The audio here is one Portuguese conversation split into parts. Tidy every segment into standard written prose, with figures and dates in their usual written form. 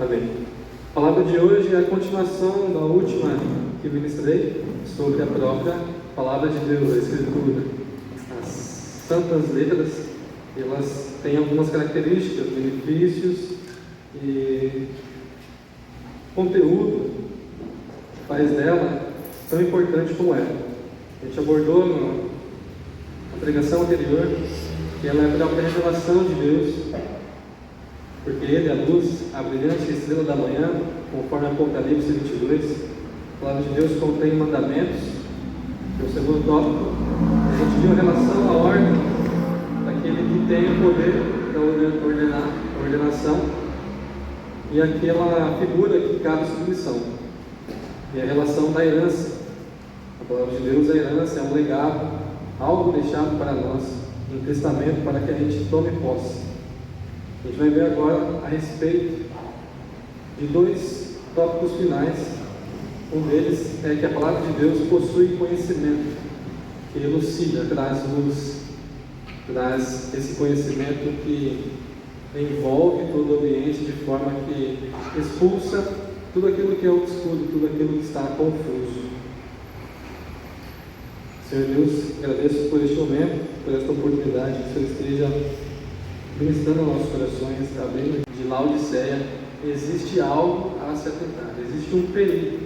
Amém. A palavra de hoje é a continuação da última que ministrei sobre a própria palavra de Deus, a Escritura. As santas letras, elas têm algumas características, benefícios e conteúdo que faz dela tão importante como é. A gente abordou na pregação anterior que ela é a própria revelação de Deus, porque Ele é a luz, a brilhante estrela da manhã, conforme Apocalipse 22. A palavra de Deus contém mandamentos, que é o segundo tópico. A gente viu a relação à ordem daquele que tem o poder da ordenação e aquela figura que cabe submissão. E a relação da herança. A palavra de Deus, a herança, é um legado, algo deixado para nós, em testamento, para que a gente tome posse. A gente vai ver agora a respeito de dois tópicos finais. Um deles é que a palavra de Deus possui conhecimento, que elucida, traz luz, traz esse conhecimento que envolve todo o ambiente de forma que expulsa tudo aquilo que é obscuro, tudo aquilo que está confuso. Senhor Deus, agradeço por este momento, por esta oportunidade que o Senhor esteja ministrando aos nossos corações, abrindo de Laodiceia. Existe algo a se atentar, existe um perigo.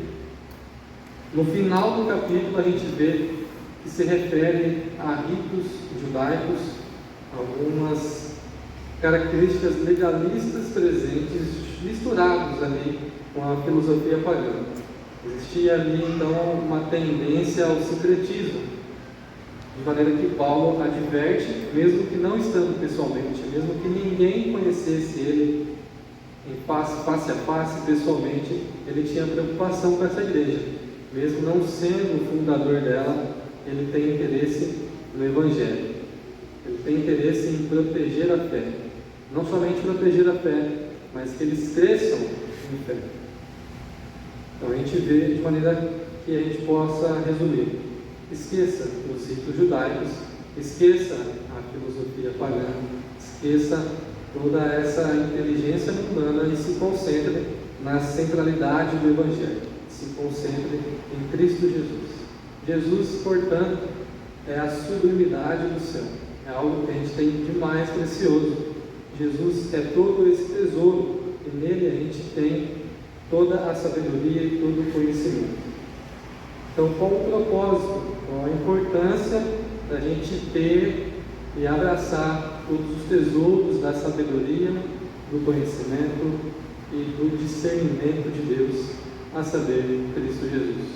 No final do capítulo a gente vê que se refere a ritos judaicos, algumas características legalistas presentes, misturados ali com a filosofia pagã. Existia ali então uma tendência ao sincretismo, de maneira que Paulo adverte, mesmo que não estando pessoalmente, mesmo que ninguém conhecesse ele face a face, pessoalmente, ele tinha preocupação com essa igreja. Mesmo não sendo o fundador dela, ele tem interesse no Evangelho. Ele tem interesse em proteger a fé. Não somente proteger a fé, mas que eles cresçam em fé. Então a gente vê de maneira que a gente possa resumir. Esqueça os ritos judaicos, esqueça a filosofia pagã, esqueça toda essa inteligência mundana e se concentre na centralidade do Evangelho, se concentre em Cristo Jesus. Jesus, portanto, é a sublimidade do céu, é algo que a gente tem de mais precioso. Jesus é todo esse tesouro e nele a gente tem toda a sabedoria e todo o conhecimento. Então, qual o propósito, qual a importância da gente ter e abraçar todos os tesouros da sabedoria, do conhecimento e do discernimento de Deus, a saber, Cristo Jesus?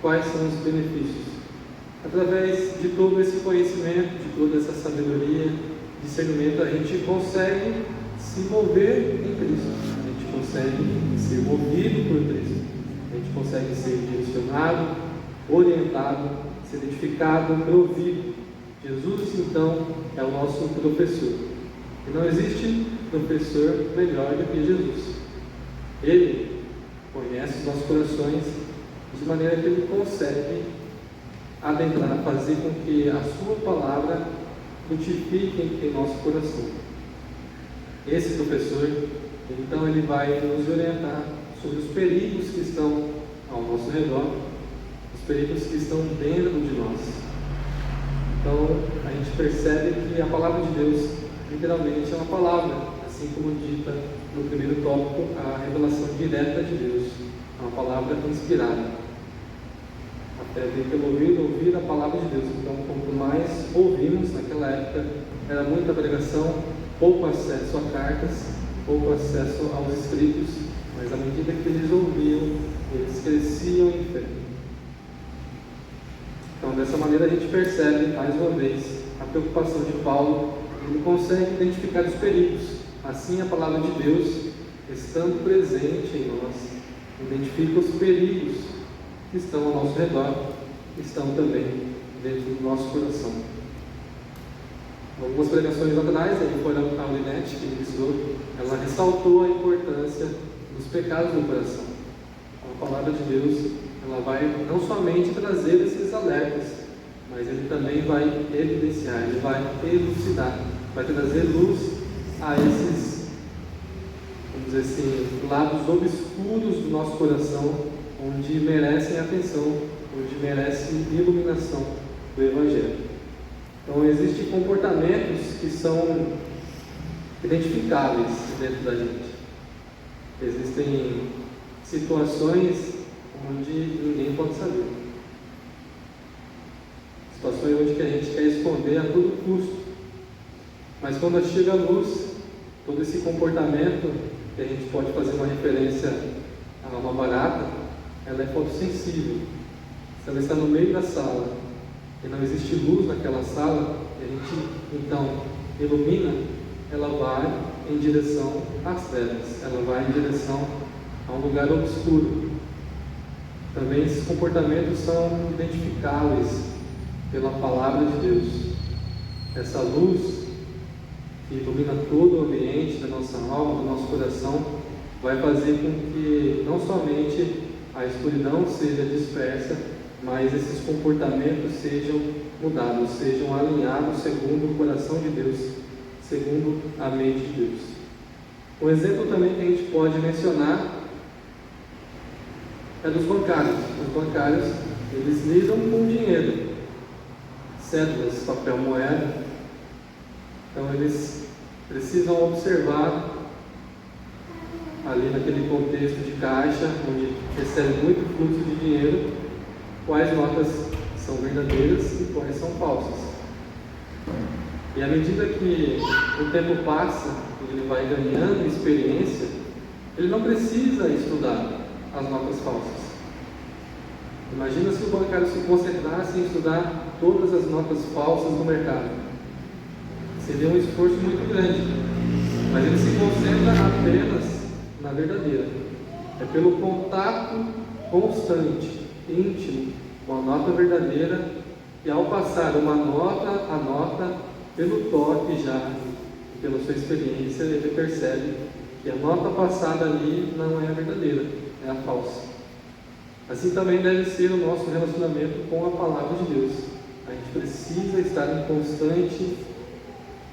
Quais são os benefícios? Através de todo esse conhecimento, de toda essa sabedoria, discernimento, a gente consegue se mover em Cristo, a gente consegue ser movido por Cristo. A gente consegue ser direcionado, orientado, ser edificado, provido. Jesus, então, é o nosso professor. E não existe professor melhor do que Jesus. Ele conhece os nossos corações de maneira que ele consegue adentrar, fazer com que a sua palavra frutifique em nosso coração. Esse professor, então, ele vai nos orientar sobre os perigos que estão ao nosso redor, os perigos que estão dentro de nós. Então, a gente percebe que a palavra de Deus, literalmente, é uma palavra, assim como dita no primeiro tópico, a revelação direta de Deus, é uma palavra inspirada. Até vir pelo ouvido, ouvir a palavra de Deus. Então, quanto mais ouvimos, naquela época, era muita pregação, pouco acesso a cartas, pouco acesso aos escritos, mas à medida que eles ouviam, eles cresciam em fé. Então, dessa maneira a gente percebe, mais uma vez, a preocupação de Paulo. Ele consegue identificar os perigos. Assim, a palavra de Deus, estando presente em nós, identifica os perigos que estão ao nosso redor, que estão também dentro do nosso coração. Algumas pregações atrás, aí foi a Aulinete que ministrou, ela ressaltou a importância dos pecados do coração. A palavra de Deus, ela vai não somente trazer esses alertas, mas ele também vai evidenciar, ele vai elucidar, vai trazer luz a esses, vamos vamos dizer assim, lados obscuros do nosso coração, onde merecem atenção, onde merecem iluminação do Evangelho. Então, existem comportamentos que são identificáveis dentro da gente. Existem situações onde ninguém pode saber. Situações onde que a gente quer esconder a todo custo. Mas quando chega a luz, todo esse comportamento, que a gente pode fazer uma referência a uma barata, ela é fotossensível. Se ela está no meio da sala e não existe luz naquela sala, e a gente então ilumina, ela vai em direção às trevas, ela vai em direção a um lugar obscuro. Também esses comportamentos são identificáveis pela palavra de Deus. Essa luz que ilumina todo o ambiente da nossa alma, do nosso coração, vai fazer com que não somente a escuridão seja dispersa, mas esses comportamentos sejam mudados, sejam alinhados segundo o coração de Deus, segundo a mente de Deus. Um exemplo também que a gente pode mencionar é dos bancários. Os bancários, eles lidam com dinheiro, cédulas, papel moeda. Então eles precisam observar ali naquele contexto de caixa, onde recebe muito fluxo de dinheiro, quais notas são verdadeiras e quais são falsas. E à medida que o tempo passa, ele vai ganhando experiência, ele não precisa estudar as notas falsas. Imagina se o bancário se concentrasse em estudar todas as notas falsas do mercado. Seria um esforço muito grande, mas ele se concentra apenas na verdadeira. É pelo contato constante, íntimo, com a nota verdadeira, e ao passar uma nota a nota, pelo toque já, pela sua experiência, ele percebe que a nota passada ali não é a verdadeira, é a falsa. Assim também deve ser o nosso relacionamento com a palavra de Deus. A gente precisa estar em constante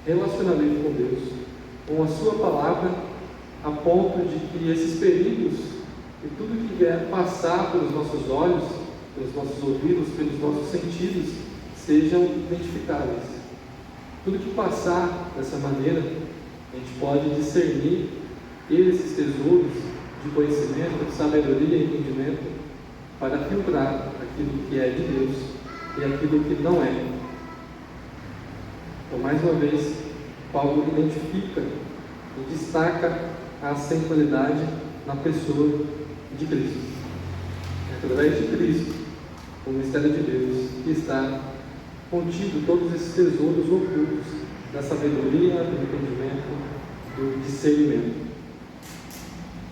relacionamento com Deus, com a sua palavra, a ponto de que esses perigos e tudo que vier passar pelos nossos olhos, pelos nossos ouvidos, pelos nossos sentidos, sejam identificáveis. Tudo que passar dessa maneira, a gente pode discernir esses tesouros de conhecimento, de sabedoria e entendimento, para filtrar aquilo que é de Deus e aquilo que não é. Então, mais uma vez, Paulo identifica e destaca a centralidade na pessoa de Cristo. É através de Cristo, o mistério de Deus, que está contido todos esses tesouros ocultos da sabedoria, do entendimento, do discernimento.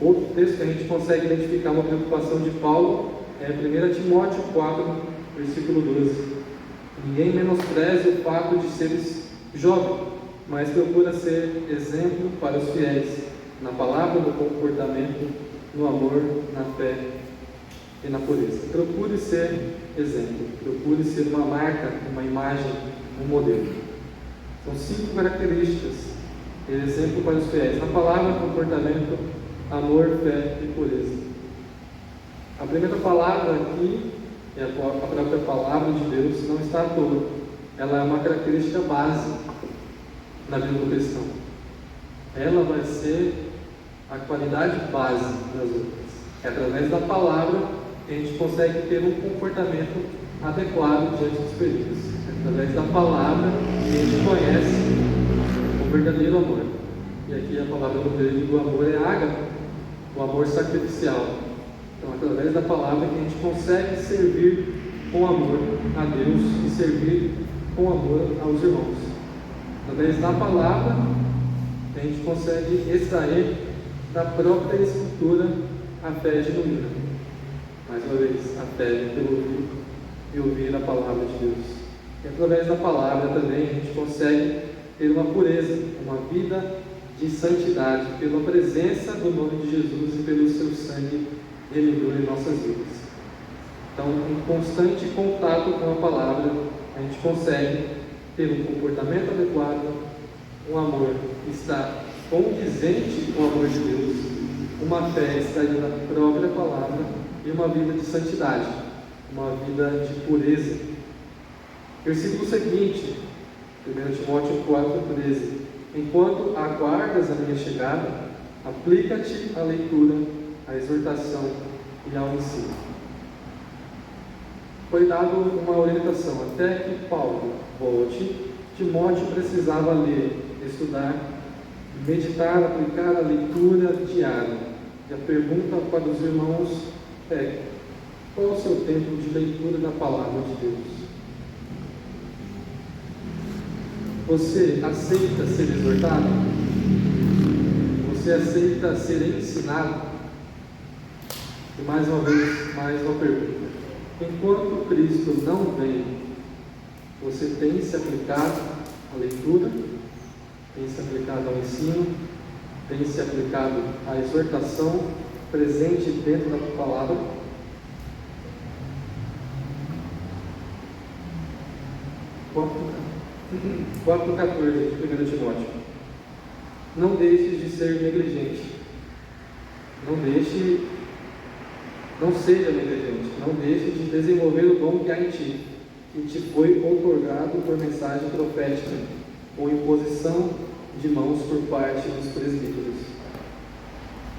Outro texto que a gente consegue identificar uma preocupação de Paulo é 1 Timóteo 4, versículo 12. Ninguém menospreze o fato de seres jovem, mas procura ser exemplo para os fiéis, na palavra, no comportamento, no amor, na fé e na pureza. Procure ser exemplo, procure ser uma marca, uma imagem, um modelo. São 5 características de exemplo para os fiéis, na palavra, comportamento, amor, fé e pureza. A primeira palavra aqui, é a própria palavra de Deus, não está à toa. Ela é uma característica base na vida do cristão. Ela vai ser a qualidade base das outras. É através da palavra que a gente consegue ter um comportamento adequado diante dos perigos. É através da palavra que a gente conhece o verdadeiro amor. E aqui a palavra do grego do amor é ágape, o amor sacrificial. Então, através da palavra que a gente consegue servir com amor a Deus e servir com amor aos irmãos. Através da palavra, a gente consegue extrair da própria Escritura a fé genuína. Mais uma vez, a fé pelo ouvir e ouvir a palavra de Deus. E através da palavra também a gente consegue ter uma pureza, uma vida de santidade, pela presença do nome de Jesus e pelo seu sangue remidor em nossas vidas. Então, em constante contato com a palavra, a gente consegue ter um comportamento adequado, um amor que está condizente com o amor de Deus uma fé extraída da própria palavra e uma vida de santidade, uma vida de pureza. Versículo seguinte, 1 Timóteo 4,13: enquanto aguardas a minha chegada, aplica-te à leitura, à exortação e ao ensino. Foi dada uma orientação: até que Paulo volte, Timóteo precisava ler, estudar, meditar, aplicar a leitura diária. E a pergunta para os irmãos é: qual é o seu tempo de leitura da palavra de Deus? Você aceita ser exortado? Você aceita ser ensinado? E mais uma vez, mais uma pergunta: enquanto Cristo não vem, você tem se aplicado à leitura? Tem se aplicado ao ensino? Tem se aplicado à exortação presente dentro da palavra? Quatro 14 de 1 Timóteo: não deixes de ser negligente. Não seja negligente. Não deixe de desenvolver o dom que há em ti, que te foi outorgado por mensagem profética, com imposição de mãos por parte dos presbíteros.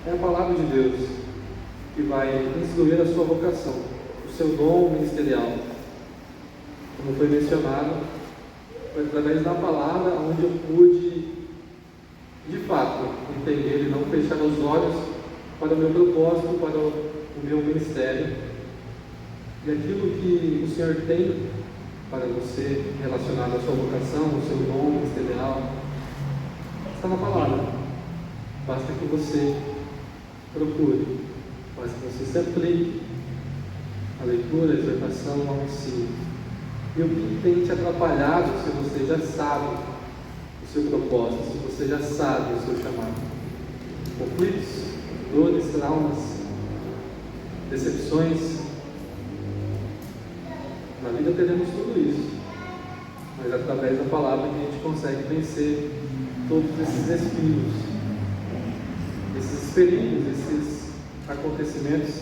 É a palavra de Deus que vai instruir a sua vocação, o seu dom ministerial. Como foi mencionado, foi através da palavra onde eu pude, de fato, entender e não fechar os olhos para o meu propósito, para o meu ministério. E aquilo que o Senhor tem para você relacionado à sua vocação, ao seu dom ministerial, está na palavra. Basta que você procure, basta que você se aplique à leitura, à exortação, ao ensino. E o que tem te atrapalhado, se você já sabe o seu propósito, se você já sabe o seu chamado? Conflitos, dores, traumas, decepções. Na vida teremos tudo isso, mas através da palavra que a gente consegue vencer todos esses espinhos, esses perigos, esses acontecimentos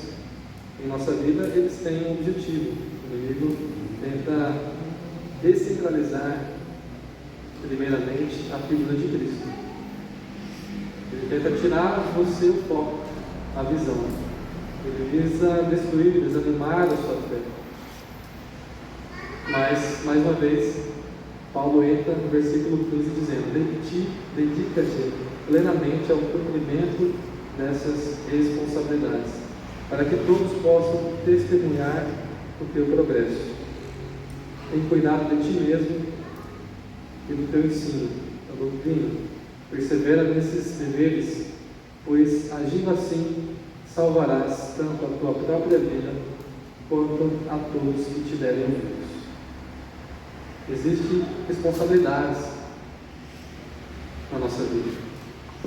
em nossa vida. Eles têm um objetivo. O inimigo tenta descentralizar primeiramente a figura de Cristo. Ele tenta tirar você o foco, a visão. Ele visa destruir, desanimar a sua fé. Mas, mais uma vez, Paulo entra no versículo 15 dizendo: dedica-te plenamente ao cumprimento dessas responsabilidades, para que todos possam testemunhar o teu progresso. Tem cuidado de ti mesmo e do teu ensino, da doutrina. Persevera nesses deveres, pois agindo assim salvarás tanto a tua própria vida quanto a todos que te derem ouvidos. Existem responsabilidades na nossa vida,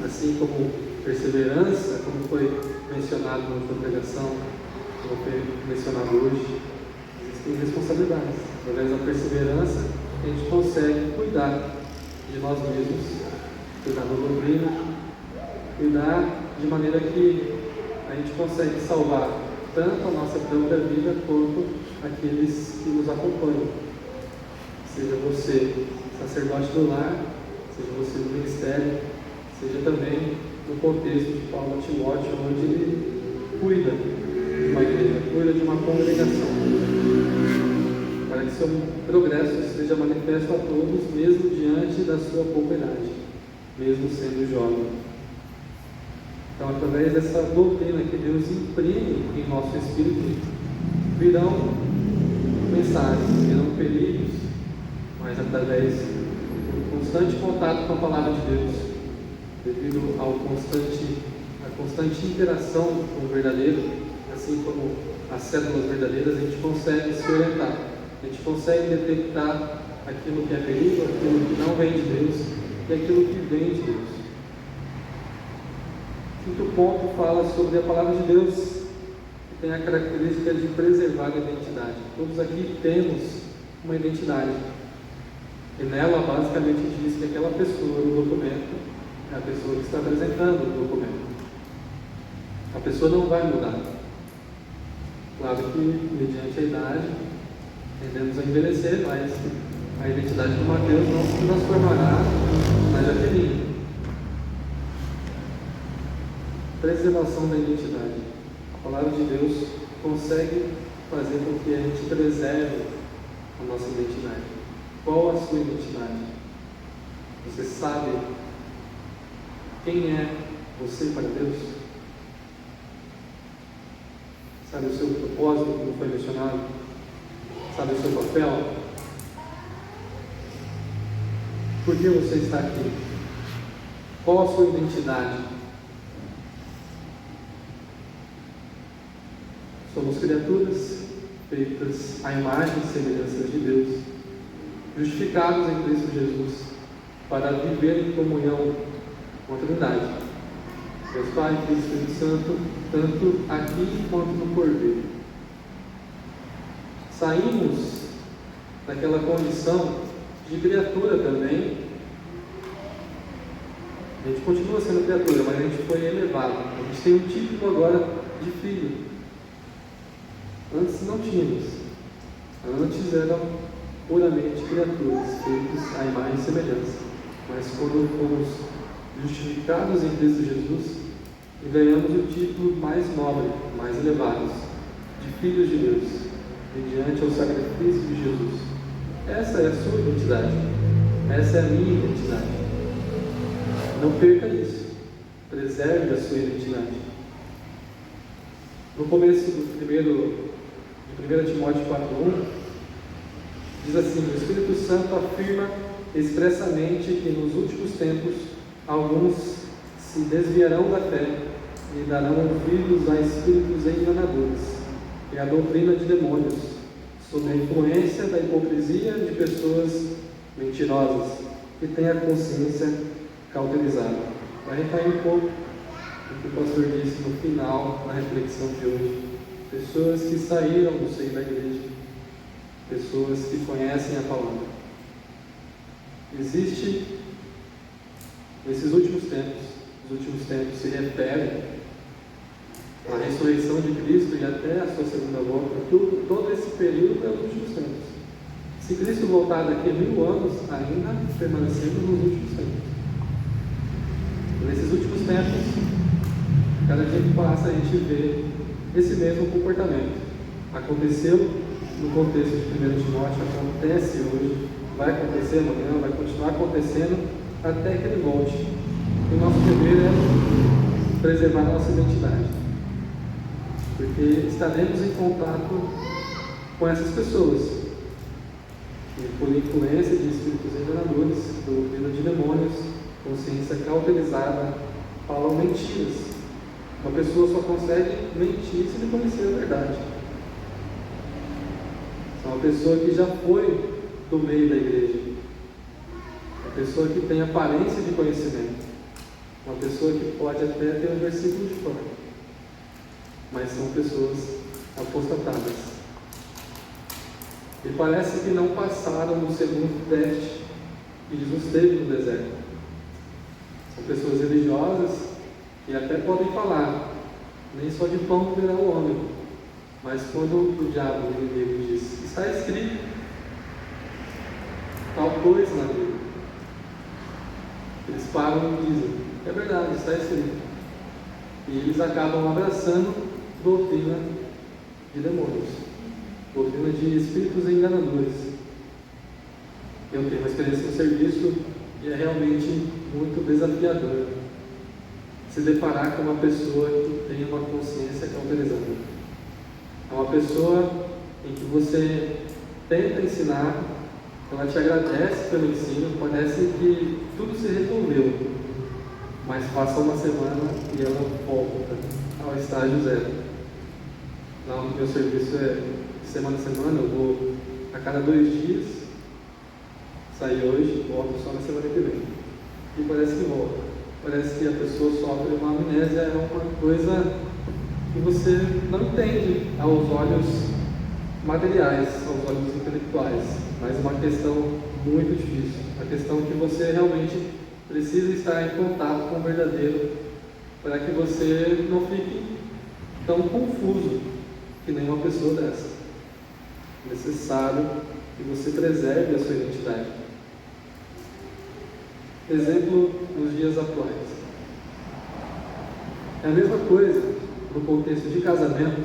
assim como perseverança, como foi mencionado na outra pregação, como foi mencionado hoje. Existem responsabilidades. Através da perseverança, a gente consegue cuidar de nós mesmos, cuidar da doutrina, cuidar de maneira que a gente consegue salvar tanto a nossa própria vida quanto aqueles que nos acompanham. Seja você sacerdote do lar, seja você no ministério, seja também no contexto de Paulo a Timóteo, onde ele cuida de uma igreja, cuida de uma congregação, para que seu progresso esteja manifesto a todos, mesmo diante da sua pouca idade, mesmo sendo jovem. Então, através dessa doutrina que Deus imprime em nosso espírito, virão mensagens, virão perigos, mas através do constante contato com a palavra de Deus, devido à constante interação com o verdadeiro, assim como as células verdadeiras, a gente consegue se orientar, a gente consegue detectar aquilo que é perigo, aquilo que não vem de Deus e aquilo que vem de Deus. O quinto ponto fala sobre a palavra de Deus, que tem a característica de preservar a identidade. Todos aqui temos uma identidade. E nela, basicamente, diz que aquela pessoa no documento é a pessoa que está apresentando o documento. A pessoa não vai mudar. Claro que, mediante a idade, tendemos a envelhecer, mas a identidade do Mateus não se transformará na Jaqueline. Preservação da identidade. A palavra de Deus consegue fazer com que a gente preserve a nossa identidade. Qual a sua identidade? Você sabe quem é você para Deus? Sabe o seu propósito, como foi mencionado? Sabe o seu papel? Por que você está aqui? Qual a sua identidade? Somos criaturas feitas à imagem e semelhança de Deus, justificados em Cristo Jesus, para viver em comunhão com a Trindade, Deus Pai, Filho e Espírito Santo, tanto aqui quanto no porvir. Saímos daquela condição de criatura também. A gente continua sendo criatura, mas a gente foi elevado. A gente tem um título agora de filho. Antes não tínhamos. Antes eram puramente criaturas, feitos à imagem e semelhança. Mas quando fomos justificados em Cristo Jesus, e ganhamos o título mais nobre, mais elevado, de filhos de Deus, mediante o sacrifício de Jesus. Essa é a sua identidade. Essa é a minha identidade. Não perca isso. Preserve a sua identidade. No começo de 1 Timóteo 4:1, diz assim: o Espírito Santo afirma expressamente que nos últimos tempos alguns se desviarão da fé e darão ouvidos a espíritos enganadores e a doutrina de demônios, sob a influência da hipocrisia de pessoas mentirosas que têm a consciência cauterizada. Vai recair um pouco o que o pastor disse no final da reflexão de hoje. Pessoas que saíram do seio da igreja, pessoas que conhecem a palavra. Existe, nesses últimos tempos, os últimos tempos se referem à ressurreição de Cristo e até a sua segunda volta. Todo esse período é os últimos tempos. Se Cristo voltar daqui a 1000 anos, ainda permanecemos nos últimos tempos. Nesses últimos tempos, cada dia que passa a gente vê esse mesmo comportamento. Aconteceu no contexto de 1 Timóteo, acontece hoje, vai acontecer amanhã, vai continuar acontecendo até que ele volte. E o nosso dever é preservar a nossa identidade, porque estaremos em contato com essas pessoas que, por influência de espíritos enganadores, doutrina de demônios, consciência cauterizada, falam mentiras. Uma pessoa só consegue mentir se ele conhecer a verdade. É uma pessoa que já foi do meio da igreja, uma pessoa que tem aparência de conhecimento, uma pessoa que pode até ter um versículo de fora, mas são pessoas apostatadas. E parece que não passaram no segundo teste que Jesus teve no deserto. São pessoas religiosas e até podem falar, nem só de pão viverá o homem. Mas quando o diabo, o inimigo, diz, está escrito tal coisa na Bíblia, eles param e dizem, é verdade, está escrito. E eles acabam abraçando doutrina de demônios, doutrina de espíritos enganadores. Eu tenho uma experiência no serviço e é realmente muito desafiador se deparar com uma pessoa que tem uma consciência cauterizada. É uma pessoa em que você tenta ensinar, ela te agradece pelo ensino, parece que tudo se resolveu, mas passa uma semana e ela volta ao estágio zero. Lá no meu serviço é semana a semana, eu vou a cada 2 dias, saí hoje, volto só na semana que vem. E parece que volta. Parece que a pessoa sofre uma amnésia, é uma coisa que você não entende aos olhos materiais, aos olhos intelectuais, mas uma questão muito difícil, uma questão que você realmente precisa estar em contato com o verdadeiro, para que você não fique tão confuso que nem uma pessoa dessa. É necessário que você preserve a sua identidade. Exemplo nos dias atuais. É a mesma coisa no contexto de casamento,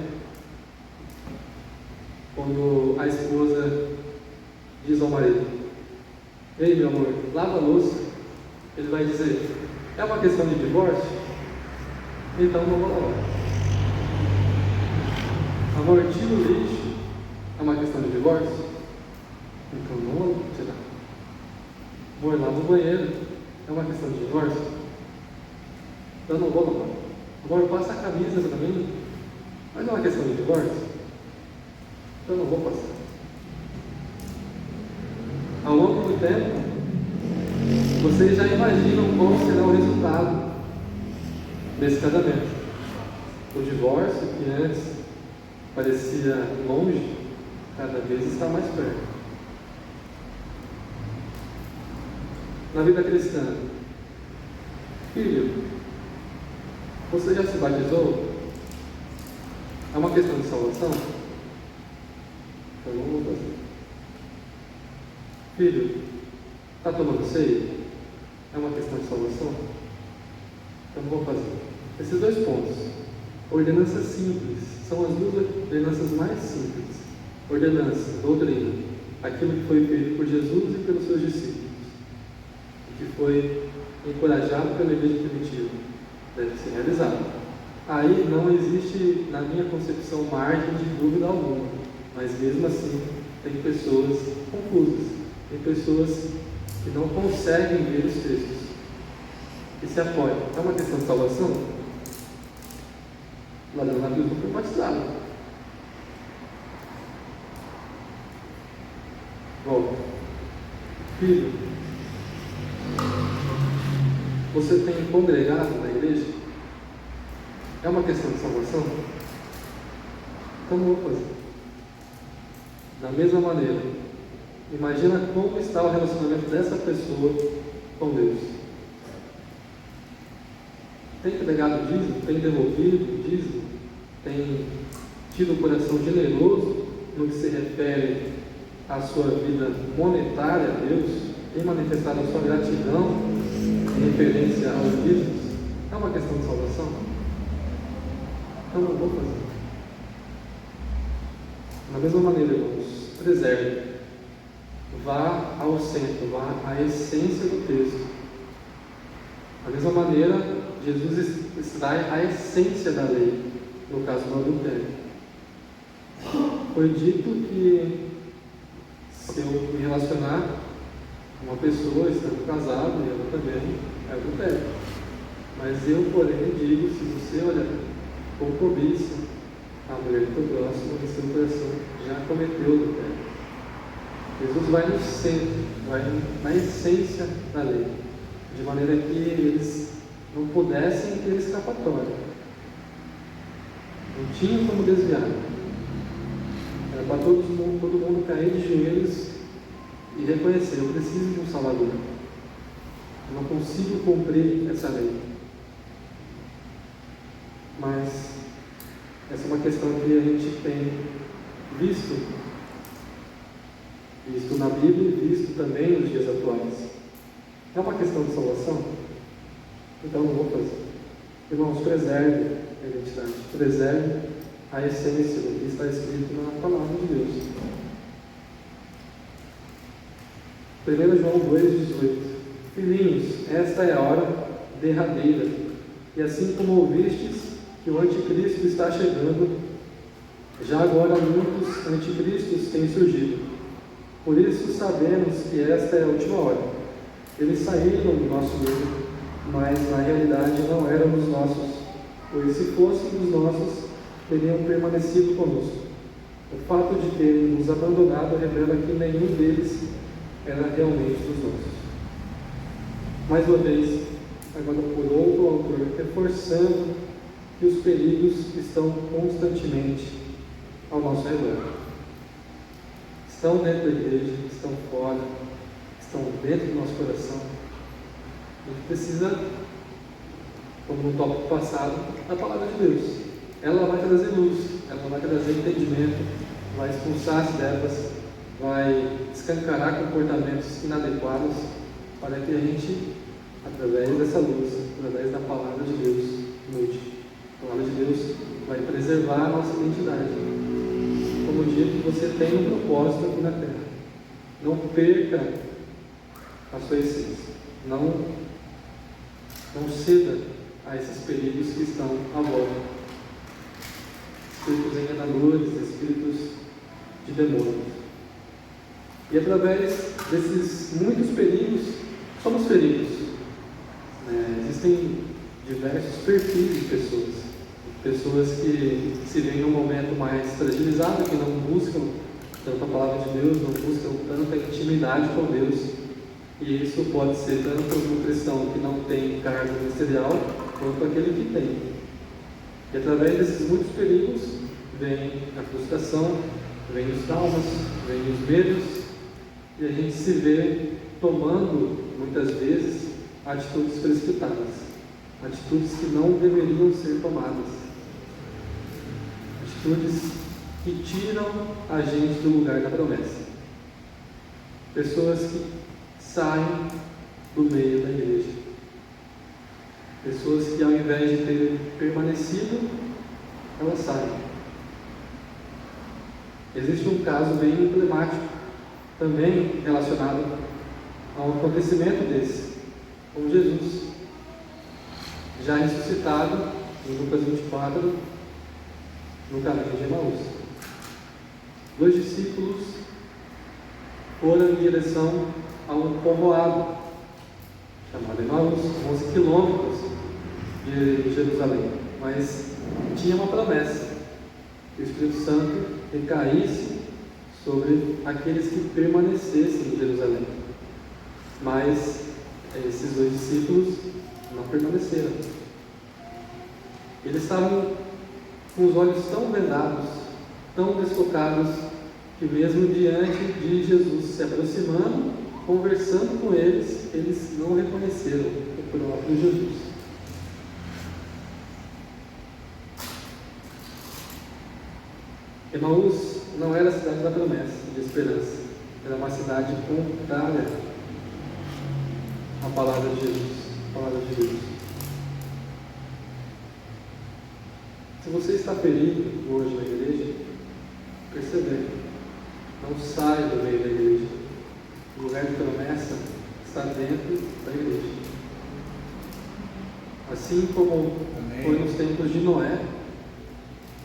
quando a esposa diz ao marido: ei, meu amor, lava a louça. Ele vai dizer: é uma questão de divórcio? Então não vou lavar. Amor, tira o lixo. É uma questão de divórcio? Então não vou tirar. Amor, lava o banheiro. É uma questão de divórcio? Então não vou lavar. Amor, passa a camisa para mim. Mas não é uma questão de divórcio? Então não vou passar. Ao longo do tempo, vocês já imaginam qual será o resultado desse casamento. O divórcio, que antes parecia longe, cada vez está mais perto. Na vida cristã, filho, você já se batizou? É uma questão de salvação? Então não vou fazer. Filho, está tomando ceia? É uma questão de salvação? Então não vou fazer. Esses dois pontos, ordenanças simples, são as duas ordenanças mais simples. Ordenança, doutrina, aquilo que foi feito por Jesus e pelos seus discípulos, que foi encorajado pela igreja primitiva, deve ser realizado. Aí não existe, na minha concepção, margem de dúvida alguma, mas mesmo assim tem pessoas confusas, tem pessoas que não conseguem ver os textos e se apoiam. É uma questão de salvação? Ladrão na cruz não foi batizado. Volta. Filho, você tem congregado na igreja? É uma questão de salvação? Então não vou fazer. Da mesma maneira, imagina como está o relacionamento dessa pessoa com Deus. Tem entregado o dízimo? Tem devolvido o dízimo? Tem tido o coração generoso no que se refere à sua vida monetária a Deus? Tem manifestado a sua gratidão em referência aos dízimos? É uma questão de salvação? Então não vou fazer. Da mesma maneira, irmãos, preserve. Vá ao centro, vá à essência do texto. Da mesma maneira, Jesus extrai a essência da lei, no caso do adultério. Foi dito que se eu me relacionar com uma pessoa estando casado, e ela também, é adultério. Mas eu, porém, digo, se você olhar com cobiça a mulher do teu próximo, em seu coração já cometeu adultério. Jesus vai no centro, vai na essência da lei, de maneira que eles não pudessem ter escapatória. Não tinha como desviar. Era para todo mundo cair de joelhos e reconhecer: eu preciso de um Salvador. Eu não consigo cumprir essa lei. Mas essa é uma questão que a gente tem visto na Bíblia e visto também nos dias atuais. É uma questão de salvação? Então não vou fazer. Irmãos, preserve a identidade, preserve a essência do que está escrito na palavra de Deus. 1 João 2,18. Filhinhos, esta é a hora derradeira, e assim como ouvistes que o anticristo está chegando, já agora muitos anticristos têm surgido. Por isso sabemos que esta é a última hora. Eles saíram do nosso meio, mas na realidade não eram dos nossos, pois se fossem dos nossos, teriam permanecido conosco. O fato de terem nos abandonado revela que nenhum deles era realmente dos nossos. Mais uma vez, agora por outro autor, reforçando que os perigos estão constantemente ao nosso redor. Estão dentro da igreja, estão fora, estão dentro do nosso coração. A gente precisa, como no tópico passado, da palavra de Deus. ela vai trazer luz, ela vai trazer entendimento, vai expulsar as trevas, vai escancarar comportamentos inadequados, para que a gente, através dessa luz, através da palavra de Deus, mude. A palavra de Deus vai preservar a nossa identidade. Como dia que você tem um propósito aqui na terra. Não perca a sua essência. Não ceda a esses perigos que estão à volta. Espíritos enganadores, espíritos de demônios. E através desses muitos perigos, somos feridos. Existem diversos perfis de pessoas. Pessoas que se veem num momento mais fragilizado, que não buscam tanta palavra de Deus, não buscam tanta intimidade com Deus. E isso pode ser tanto um cristão que não tem cargo ministerial, quanto aquele que tem. E através desses muitos perigos, vem a frustração, vem os traumas, vem os medos, e a gente se vê tomando, muitas vezes, atitudes precipitadas, atitudes que não deveriam ser tomadas, atitudes que tiram a gente do lugar da promessa, pessoas que saem do meio da igreja, pessoas que ao invés de terem permanecido, elas saem. Existe um caso bem emblemático, também relacionado a um acontecimento desse, com Jesus, já ressuscitado, em Lucas 24, no caminho de Emaús. 2 discípulos foram em direção a um povoado, chamado Emaús, 11 quilômetros de Jerusalém, mas tinha uma promessa, que o Espírito Santo recaísse sobre aqueles que permanecessem em Jerusalém. Mas esses 2 discípulos não permaneceram. Eles estavam com os olhos tão vendados, tão desfocados, que mesmo diante de Jesus se aproximando, conversando com eles, eles não reconheceram o próprio Jesus. Emaús não era a cidade da promessa, de esperança. Era uma cidade contrária à palavra de Jesus. A palavra de Deus. Se você está ferido hoje na igreja, perceba, não saia do meio da igreja. O lugar de promessa está dentro da igreja. Assim como foi nos tempos de Noé,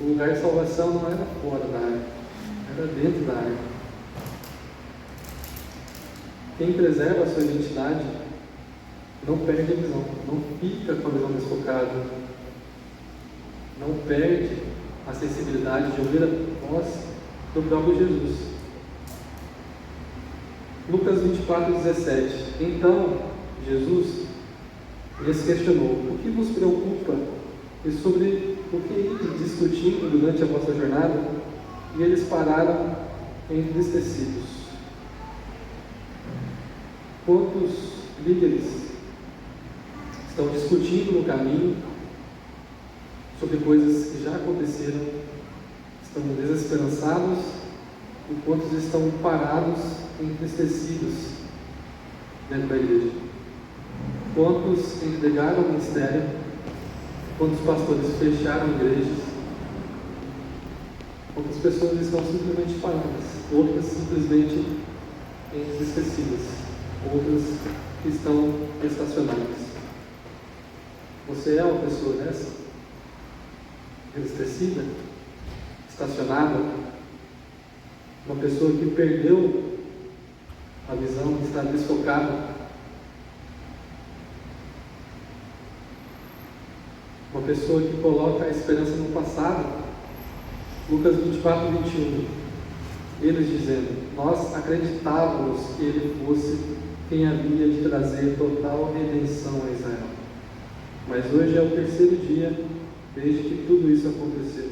o lugar de salvação não era fora da arca, era dentro da arca. Quem preserva a sua identidade não perde a visão, não fica com a visão desfocada, não perde a sensibilidade de ouvir a voz do próprio Jesus. Lucas 24:17. Então Jesus lhes questionou: o que vos preocupa e sobre o que ides discutindo durante a vossa jornada? E eles pararam entristecidos. Quantos líderes estão discutindo no caminho sobre coisas que já aconteceram, estão desesperançados, e quantos estão parados, entristecidos dentro da igreja? Quantos entregaram o ministério? Quantos pastores fecharam igrejas? Quantas pessoas estão simplesmente paradas? Outras simplesmente entristecidas? Outras que estão estacionadas? Você é uma pessoa dessa? Entristecida? Estacionada? Uma pessoa que perdeu a visão, está desfocada? Uma pessoa que coloca a esperança no passado? Lucas 24:21. Eles dizendo: nós acreditávamos que ele fosse quem havia de trazer total redenção a Israel. Mas hoje é o 3º dia desde que tudo isso aconteceu.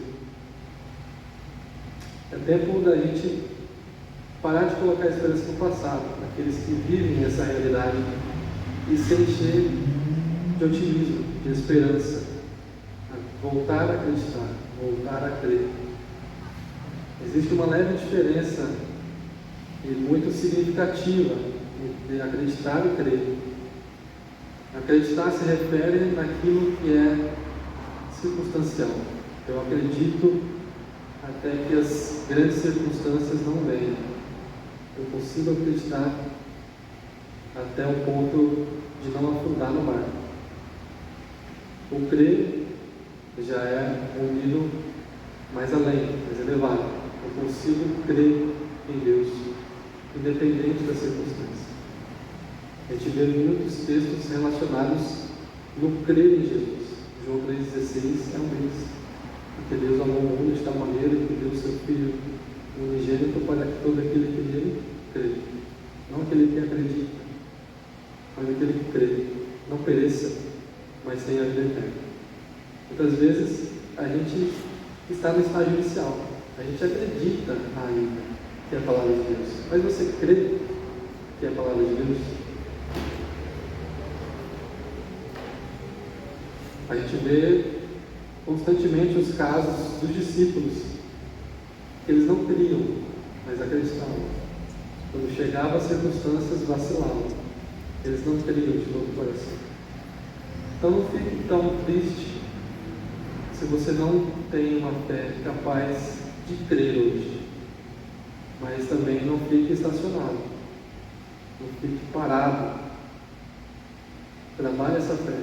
É tempo da gente parar de colocar a esperança no passado, daqueles que vivem essa realidade, e se encher de otimismo, de esperança, voltar a acreditar. voltar a crer. Existe uma leve diferença e muito significativa entre acreditar e crer. Acreditar se refere naquilo que é circunstancial. Eu acredito até que as grandes circunstâncias não venham. Eu consigo acreditar até o ponto de não afundar no mar. O crer já é um nível mais além, mais elevado. Eu consigo crer em Deus, independente das circunstâncias. A gente vê muitos textos relacionados no crer em Jesus. João 3,16 é um deles. Porque Deus amou o mundo de tal maneira que deu o seu Filho unigênito para que todo aquele que nele crê. Não aquele que acredita, mas aquele que crê. Não pereça, mas tenha a vida eterna. Muitas vezes a gente está no estágio inicial. A gente acredita ainda que é a palavra de Deus. Mas você crê que é a palavra de Deus? A gente vê constantemente os casos dos discípulos, que eles não criam, mas acreditavam. Quando chegavam as circunstâncias, vacilavam. Eles não criam de todo o coração. Então não fique tão triste se você não tem uma fé capaz de crer hoje. Mas também não fique estacionado. Não fique parado. Trabalhe essa fé.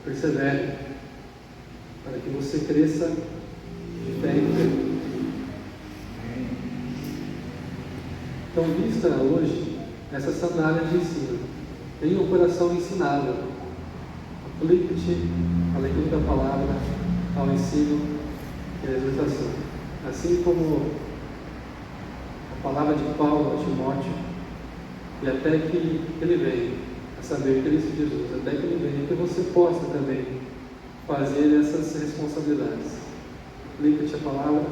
Persevere, para que você cresça de fé em fé. Então, vista hoje essa sandália de ensino. Tenha um coração ensinável. Aplique-te à leitura da palavra, ao ensino e à exortação. Assim como a palavra de Paulo a Timóteo, e até que ele venha a saber Cristo Jesus, até que ele venha, que você possa também fazer essas responsabilidades. Aplica-te a palavra,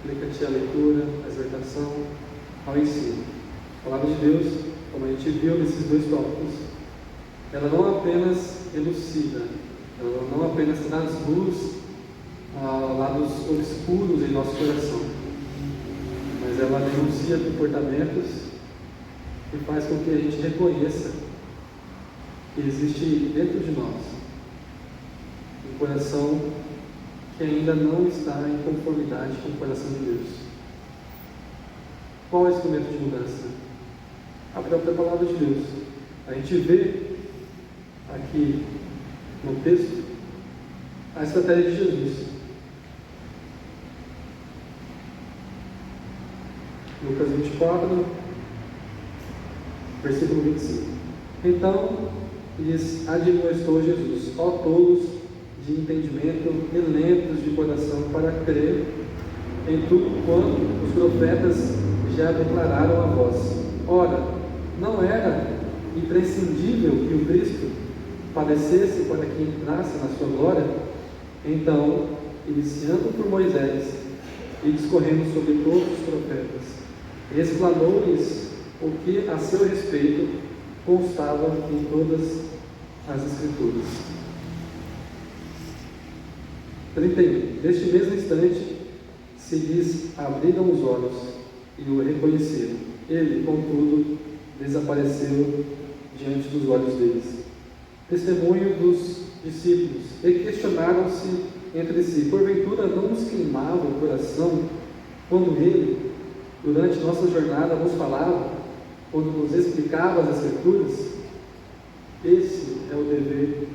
aplica-te a leitura, a exortação, ao ensino. A palavra de Deus, como a gente viu nesses dois tópicos, ela não apenas elucida, ela não apenas traz luz a lados obscuros em nosso coração, mas ela denuncia comportamentos e faz com que a gente reconheça que existe dentro de nós um coração que ainda não está em conformidade com o coração de Deus. Qual é o instrumento de mudança? A própria palavra de Deus. A gente vê aqui no texto a estratégia de Jesus. Lucas 24, versículo 25. Então lhes admoestou Jesus: ó tolos de entendimento e lentos de coração para crer em tudo quanto os profetas já declararam a vós. Ora, não era imprescindível que o Cristo padecesse para que entrasse na sua glória? Então, iniciando por Moisés e discorrendo sobre todos os profetas, explanou-lhes o que a seu respeito constava em todas as Escrituras. 31. Neste mesmo instante se lhes abriram os olhos e o reconheceram. Ele, contudo, desapareceu diante dos olhos deles. Testemunho dos discípulos. E questionaram-se entre si: porventura não nos queimava o coração quando ele, durante nossa jornada, nos falava, quando nos explicava as Escrituras? Esse é o dever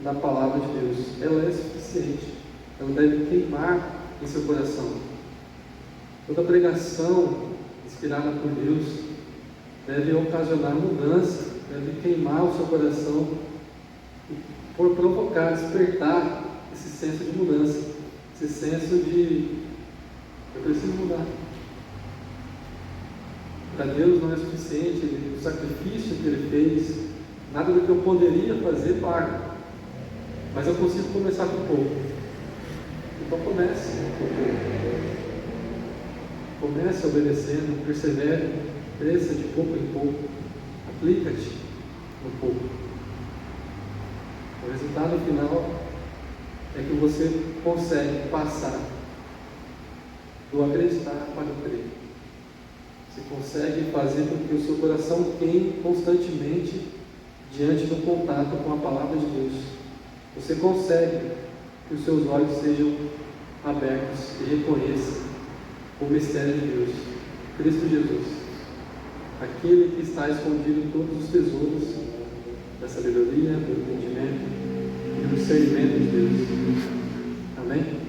da palavra de Deus. Ela é suficiente. Ela deve queimar em seu coração. Toda pregação inspirada por Deus deve ocasionar mudança, deve queimar o seu coração e por provocar, despertar esse senso de mudança, esse senso de eu preciso mudar. Para Deus não é suficiente o sacrifício que Ele fez, nada do que eu poderia fazer paga, mas eu consigo começar com pouco. Então comece obedecendo, persevere, cresça de pouco em pouco, aplica-te no pouco. O resultado final é que você consegue passar do acreditar para o crer. Você consegue fazer com que o seu coração queime constantemente diante do contato com a palavra de Deus. Você consegue que os seus olhos sejam abertos e reconheçam o mistério de Deus, Cristo Jesus, aquele que está escondido em todos os tesouros da sabedoria, do entendimento e do discernimento de Deus. Amém?